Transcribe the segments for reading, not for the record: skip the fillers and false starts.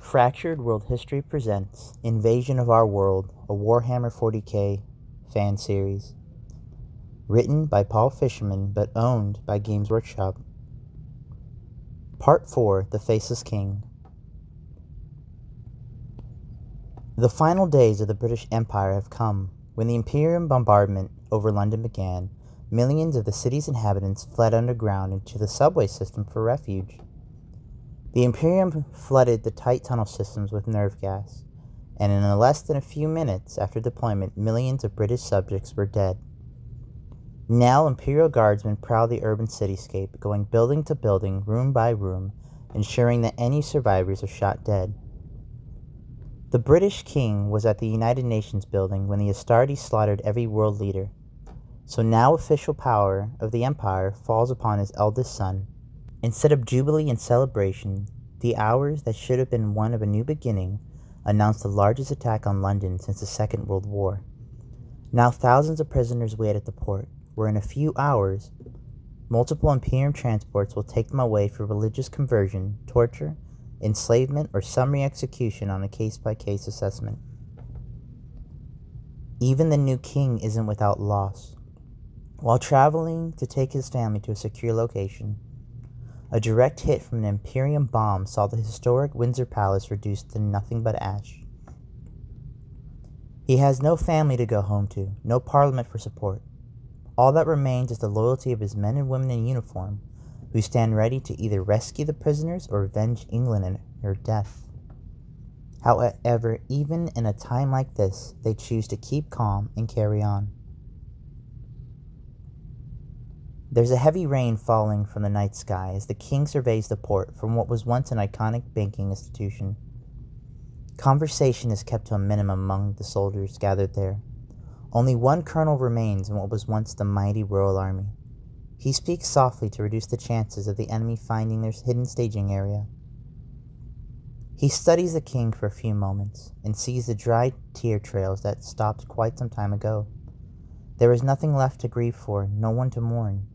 Fractured World History presents Invasion of Our World, a Warhammer 40k fan series. Written by Paul Fisherman, but owned by Games Workshop. Part 4, The Faceless King. The final days of the British Empire have come. When the Imperium bombardment over London began, millions of the city's inhabitants fled underground into the subway system for refuge. The Imperium flooded the tight tunnel systems with nerve gas, and in less than a few minutes after deployment, millions of British subjects were dead. Now Imperial Guardsmen prowl the urban cityscape, going building to building, room by room, ensuring that any survivors are shot dead. The British King was at the United Nations building when the Astartes slaughtered every world leader, so now official power of the Empire falls upon his eldest son. Instead of jubilee and celebration, the hours that should have been one of a new beginning announced the largest attack on London since the Second World War. Now thousands of prisoners wait at the port, where in a few hours, multiple Imperium transports will take them away for religious conversion, torture, enslavement, or summary execution on a case-by-case assessment. Even the new king isn't without loss. While traveling to take his family to a secure location, a direct hit from an Imperium bomb saw the historic Windsor Palace reduced to nothing but ash. He has no family to go home to, no parliament for support. All that remains is the loyalty of his men and women in uniform, who stand ready to either rescue the prisoners or avenge England in her death. However, even in a time like this, they choose to keep calm and carry on. There's a heavy rain falling from the night sky as the king surveys the port from what was once an iconic banking institution. Conversation is kept to a minimum among the soldiers gathered there. Only one colonel remains in what was once the mighty Royal Army. He speaks softly to reduce the chances of the enemy finding their hidden staging area. He studies the king for a few moments and sees the dry tear trails that stopped quite some time ago. There is nothing left to grieve for, no one to mourn.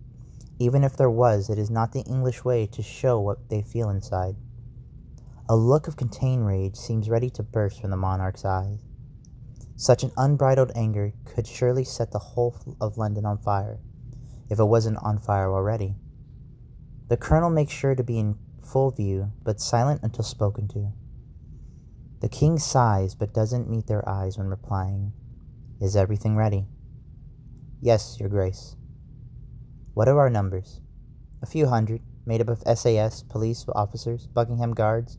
Even if there was, it is not the English way to show what they feel inside. A look of contained rage seems ready to burst from the monarch's eyes. Such an unbridled anger could surely set the whole of London on fire, if it wasn't on fire already. The colonel makes sure to be in full view, but silent until spoken to. The king sighs, but doesn't meet their eyes when replying. Is everything ready? Yes, your grace. What are our numbers? A few hundred, made up of SAS, police officers, Buckingham Guards,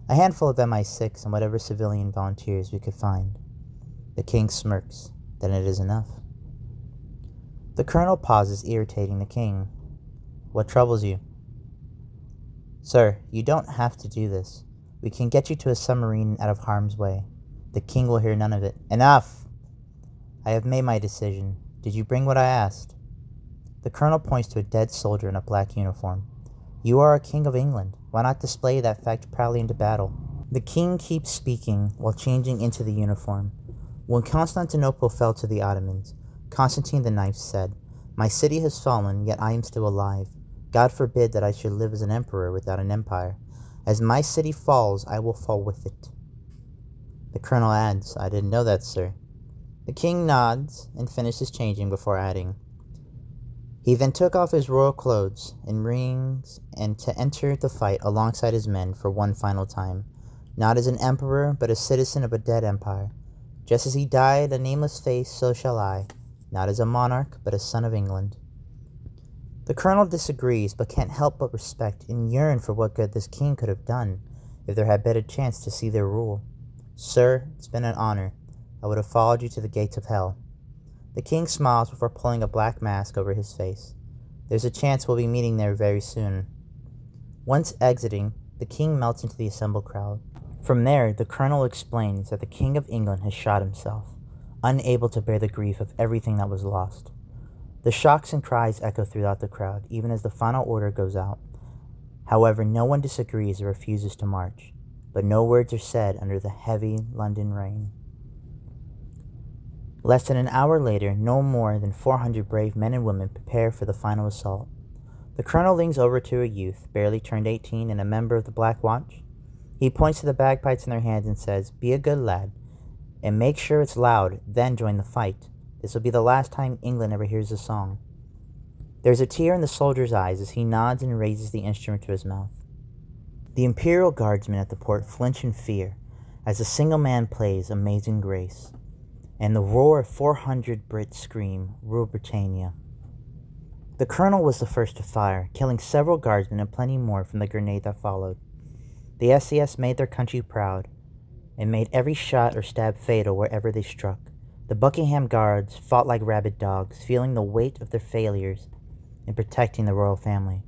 a handful of MI6, and whatever civilian volunteers we could find. The king smirks. Then it is enough. The colonel pauses, irritating the king. What troubles you? Sir, you don't have to do this. We can get you to a submarine out of harm's way. The king will hear none of it. Enough! I have made my decision. Did you bring what I asked? The colonel points to a dead soldier in a black uniform. You are a king of England. Why not display that fact proudly into battle? The king keeps speaking while changing into the uniform. When Constantinople fell to the Ottomans, Constantine the Ninth said, "My city has fallen, yet I am still alive. God forbid that I should live as an emperor without an empire. As my city falls, I will fall with it." The colonel adds, "I didn't know that, sir." The king nods and finishes changing before adding, he then took off his royal clothes and rings and to enter the fight alongside his men for one final time, not as an emperor, but a citizen of a dead empire. Just as he died a nameless face, so shall I, not as a monarch, but a son of England. The colonel disagrees, but can't help but respect and yearn for what good this king could have done if there had been a chance to see their rule. Sir, it's been an honor. I would have followed you to the gates of hell. The king smiles before pulling a black mask over his face. There's a chance we'll be meeting there very soon. Once exiting, the king melts into the assembled crowd. From there, the colonel explains that the King of England has shot himself, unable to bear the grief of everything that was lost. The shocks and cries echo throughout the crowd, even as the final order goes out. However, no one disagrees or refuses to march, but no words are said under the heavy London rain. Less than an hour later, no more than 400 brave men and women prepare for the final assault. The colonel leans over to a youth, barely turned 18 and a member of the Black Watch. He points to the bagpipes in their hands and says, "Be a good lad, and make sure it's loud, then join the fight. This will be the last time England ever hears the song." There's a tear in the soldier's eyes as he nods and raises the instrument to his mouth. The Imperial guardsmen at the port flinch in fear as a single man plays Amazing Grace, and the roar of 400 Brits scream, "Rule Britannia." The colonel was the first to fire, killing several guardsmen and plenty more from the grenade that followed. The SAS made their country proud and made every shot or stab fatal wherever they struck. The Buckingham Guards fought like rabid dogs, feeling the weight of their failures in protecting the royal family.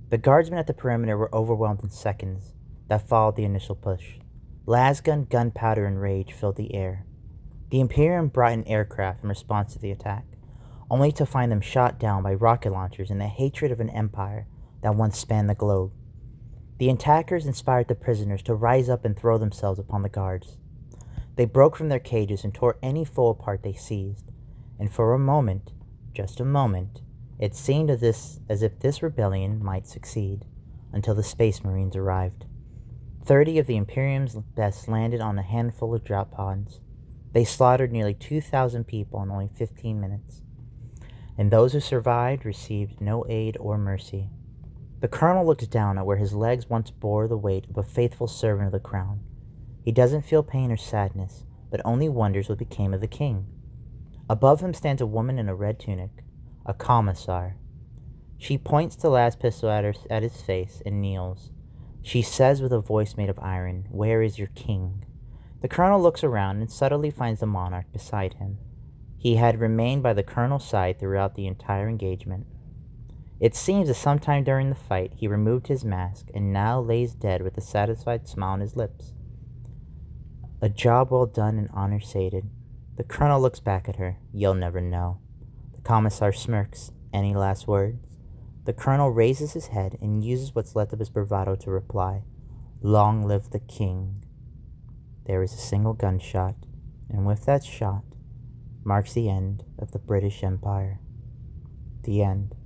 The guardsmen at the perimeter were overwhelmed in seconds that followed the initial push. Lasgun, gunpowder, and rage filled the air. The Imperium brought in aircraft in response to the attack, only to find them shot down by rocket launchers in the hatred of an empire that once spanned the globe. The attackers inspired the prisoners to rise up and throw themselves upon the guards. They broke from their cages and tore any foe apart they seized, and for a moment, just a moment, it seemed as if this rebellion might succeed, until the Space Marines arrived. 30 of the Imperium's best landed on a handful of drop pods. They slaughtered nearly 2,000 people in only 15 minutes, and those who survived received no aid or mercy. The colonel looks down at where his legs once bore the weight of a faithful servant of the crown. He doesn't feel pain or sadness, but only wonders what became of the king. Above him stands a woman in a red tunic, a commissar. She points the last pistol at his face and kneels. She says with a voice made of iron, "Where is your king?" The colonel looks around and subtly finds the monarch beside him. He had remained by the colonel's side throughout the entire engagement. It seems that sometime during the fight he removed his mask and now lays dead with a satisfied smile on his lips. A job well done and honor sated. The colonel looks back at her. "You'll never know." The commissar smirks. "Any last words?" The colonel raises his head and uses what's left of his bravado to reply, "Long live the king." There is a single gunshot, and with that shot marks the end of the British Empire. The end.